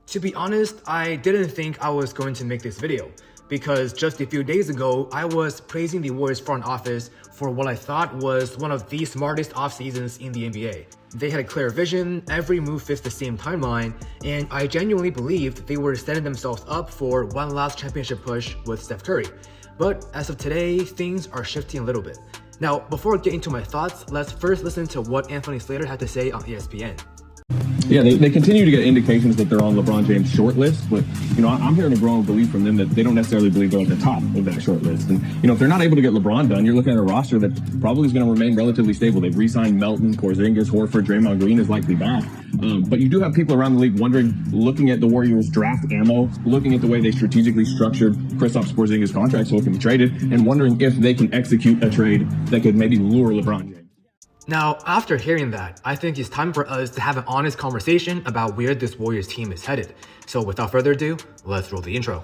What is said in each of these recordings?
To be honest, I didn't think I was going to make this video because just a few days ago, I was praising the Warriors front office for what I thought was one of the smartest off seasons in the NBA. They had a clear vision, every move fits the same timeline, and I genuinely believed they were setting themselves up for one last championship push with Steph Curry. But as of today, things are shifting a little bit. Now, before I get into my thoughts, let's first listen to what Anthony Slater had to say on ESPN. Yeah, they continue to get indications that they're on LeBron James' short list, but, I'm hearing a growing belief from them that they don't necessarily believe they're at the top of that short list. And, if they're not able to get LeBron done, you're looking at a roster that probably is going to remain relatively stable. They've re-signed Melton, Porzingis, Horford, Draymond Green is likely back. But you do have people around the league wondering, looking at the Warriors' draft ammo, looking at the way they strategically structured Kristaps Porzingis' contract so it can be traded, and wondering if they can execute a trade that could maybe lure LeBron James. Now, after hearing that, I think it's time for us to have an honest conversation about where this Warriors team is headed. So without further ado, let's roll the intro.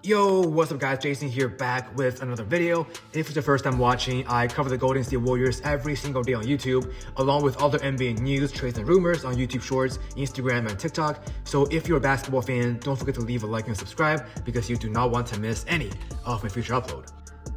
Yo, what's up guys, Jason here back with another video. If it's your first time watching, I cover the Golden State Warriors every single day on YouTube, along with other NBA news, trades, and rumors on YouTube Shorts, Instagram, and TikTok. So if you're a basketball fan, don't forget to leave a like and subscribe because you do not want to miss any of my future upload.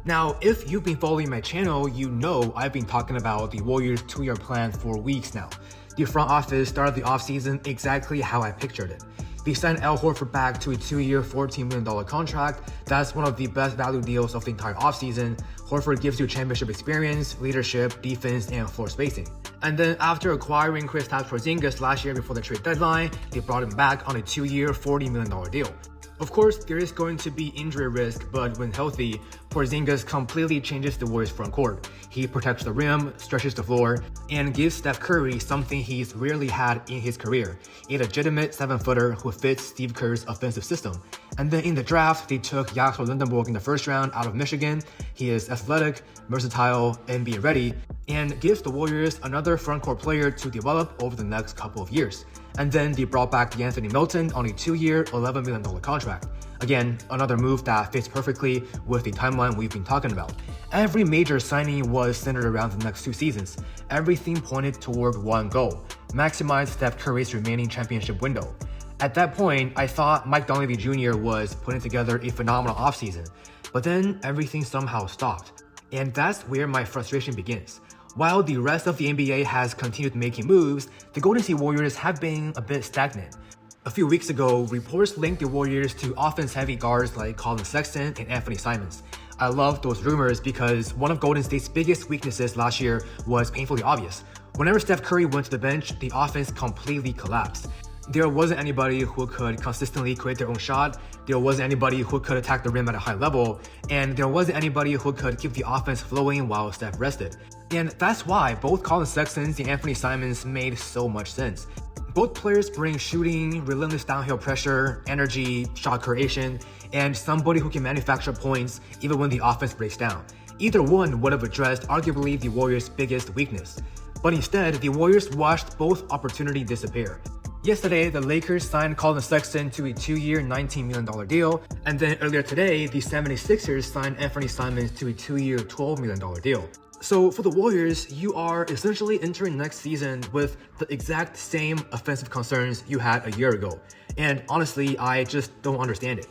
Now, if you've been following my channel, you know I've been talking about the Warriors' 2-year plan for weeks now. The front office started the offseason exactly how I pictured it. They signed Al Horford back to a 2-year, $14 million contract. That's one of the best value deals of the entire offseason. Horford gives you championship experience, leadership, defense, and floor spacing. And then after acquiring Kristaps Porzingis last year before the trade deadline, they brought him back on a 2-year, $40 million deal. Of course, there is going to be injury risk, but when healthy, Porzingis completely changes the Warriors front court. He protects the rim, stretches the floor, and gives Steph Curry something he's rarely had in his career, a legitimate 7-footer who fits Steve Kerr's offensive system. And then in the draft, they took Jakob Lindenberg in the first round out of Michigan. He is athletic, versatile, NBA ready, and gives the Warriors another front court player to develop over the next couple of years. And then they brought back Anthony Melton on a 2-year, $11 million contract. Again, another move that fits perfectly with the timeline we've been talking about. Every major signing was centered around the next 2 seasons. Everything pointed toward one goal: maximize Steph Curry's remaining championship window. At that point, I thought Mike Dunleavy Jr. was putting together a phenomenal offseason, but then everything somehow stopped. And that's where my frustration begins. While the rest of the NBA has continued making moves, the Golden State Warriors have been a bit stagnant. A few weeks ago, reports linked the Warriors to offense-heavy guards like Colin Sexton and Anthony Simons. I love those rumors because one of Golden State's biggest weaknesses last year was painfully obvious. Whenever Steph Curry went to the bench, the offense completely collapsed. There wasn't anybody who could consistently create their own shot, there wasn't anybody who could attack the rim at a high level, and there wasn't anybody who could keep the offense flowing while Steph rested. And that's why both Colin Sexton and Anthony Simons made so much sense. Both players bring shooting, relentless downhill pressure, energy, shot creation, and somebody who can manufacture points even when the offense breaks down. Either one would have addressed arguably the Warriors' biggest weakness. But instead, the Warriors watched both opportunities disappear. Yesterday, the Lakers signed Colin Sexton to a 2-year, $19 million deal, and then earlier today, the 76ers signed Anthony Simons to a 2-year, $12 million deal. So for the Warriors, you are essentially entering next season with the exact same offensive concerns you had a year ago. And honestly, I just don't understand it.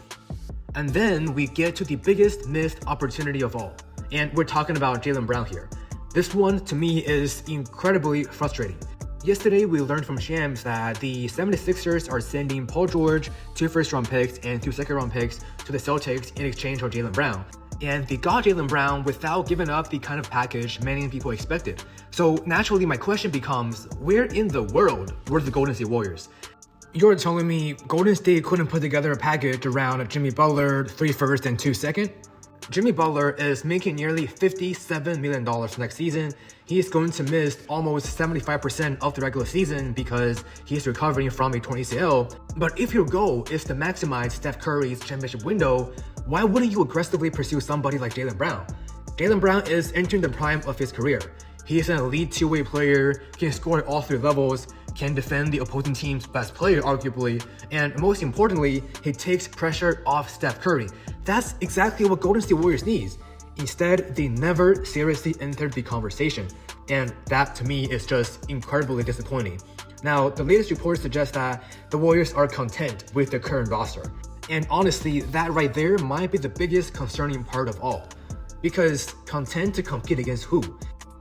And then we get to the biggest missed opportunity of all. And we're talking about Jaylen Brown here. This one, to me, is incredibly frustrating. Yesterday, we learned from Shams that the 76ers are sending Paul George, 2 first-round picks and 2 second-round picks to the Celtics in exchange for Jaylen Brown. And they got Jaylen Brown without giving up the kind of package many people expected. So naturally, my question becomes, where in the world were the Golden State Warriors? You're telling me Golden State couldn't put together a package around Jimmy Butler, 3 first and 2 second? Jimmy Butler is making nearly $57 million next season. He is going to miss almost 75% of the regular season because he is recovering from a torn ACL. But if your goal is to maximize Steph Curry's championship window, why wouldn't you aggressively pursue somebody like Jaylen Brown? Jaylen Brown is entering the prime of his career. He is an elite 2-way player, can score at all 3 levels, can defend the opposing team's best player arguably, and most importantly, he takes pressure off Steph Curry. That's exactly what Golden State Warriors needs. Instead, they never seriously entered the conversation, and that to me is just incredibly disappointing. Now, the latest reports suggest that the Warriors are content with their current roster, and honestly, that right there might be the biggest concerning part of all. Because content to compete against who?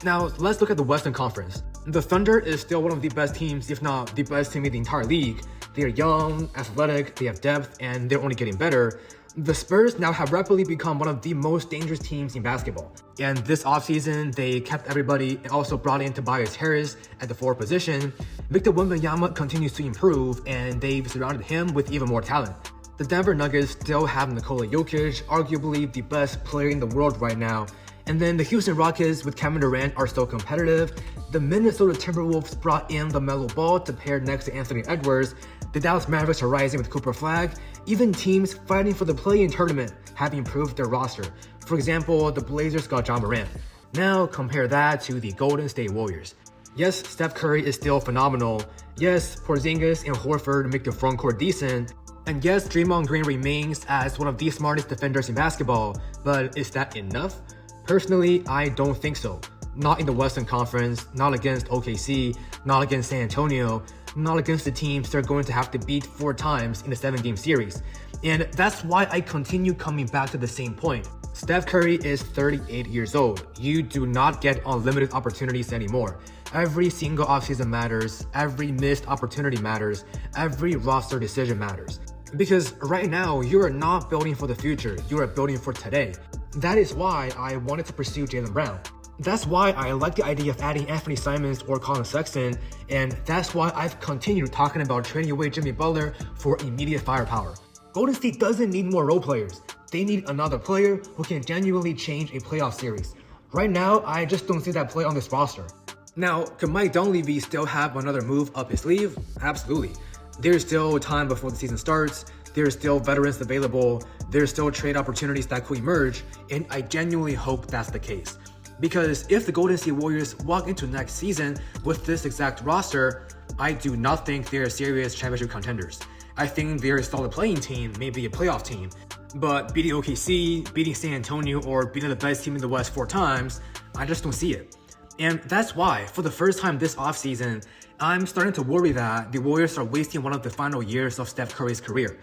Now, let's look at the Western Conference. The Thunder is still one of the best teams, if not the best team in the entire league. They are young, athletic, they have depth, and they're only getting better. The Spurs now have rapidly become one of the most dangerous teams in basketball. And this offseason, they kept everybody and also brought in Tobias Harris at the forward position. Victor Wembanyama continues to improve, and they've surrounded him with even more talent. The Denver Nuggets still have Nikola Jokic, arguably the best player in the world right now. And then the Houston Rockets with Kevin Durant are still competitive. The Minnesota Timberwolves brought in LaMelo Ball to pair next to Anthony Edwards. The Dallas Mavericks are rising with Cooper Flag. Even teams fighting for the play-in tournament have improved their roster. For example, the Blazers got Ja Morant. Now compare that to the Golden State Warriors. Yes, Steph Curry is still phenomenal. Yes, Porzingis and Horford make the frontcourt decent. And yes, Draymond Green remains as one of the smartest defenders in basketball. But is that enough? Personally, I don't think so. Not in the Western Conference, not against OKC, not against San Antonio, not against the teams they're going to have to beat 4 times in a 7-game series. And that's why I continue coming back to the same point. Steph Curry is 38 years old. You do not get unlimited opportunities anymore. Every single offseason matters, every missed opportunity matters, every roster decision matters. Because right now, you are not building for the future, you are building for today. That is why I wanted to pursue Jaylen Brown. That's why I like the idea of adding Anthony Simons or Colin Sexton, and that's why I've continued talking about trading away Jimmy Butler for immediate firepower. Golden State doesn't need more role players. They need another player who can genuinely change a playoff series. Right now, I just don't see that play on this roster. Now, could Mike Dunleavy still have another move up his sleeve? Absolutely. There's still time before the season starts. There's still veterans available. There's still trade opportunities that could emerge, and I genuinely hope that's the case. Because if the Golden State Warriors walk into next season with this exact roster, I do not think they're serious championship contenders. I think they're a solid playing team, maybe a playoff team. But beating OKC, beating San Antonio, or beating the best team in the West 4 times, I just don't see it. And that's why, for the first time this offseason, I'm starting to worry that the Warriors are wasting one of the final years of Steph Curry's career.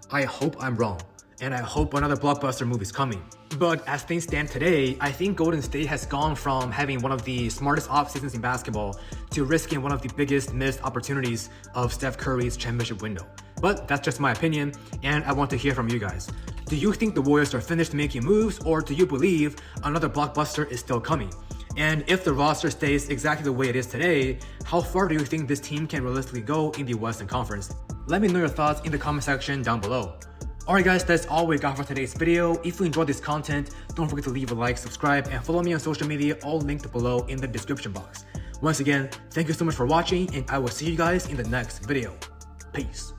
I hope I'm wrong, and I hope another blockbuster move is coming. But as things stand today, I think Golden State has gone from having one of the smartest off-seasons in basketball to risking one of the biggest missed opportunities of Steph Curry's championship window. But that's just my opinion, and I want to hear from you guys. Do you think the Warriors are finished making moves, or do you believe another blockbuster is still coming? And if the roster stays exactly the way it is today, how far do you think this team can realistically go in the Western Conference? Let me know your thoughts in the comment section down below. Alright guys, that's all we got for today's video. If you enjoyed this content, don't forget to leave a like, subscribe, and follow me on social media, all linked below in the description box. Once again, thank you so much for watching, and I will see you guys in the next video. Peace.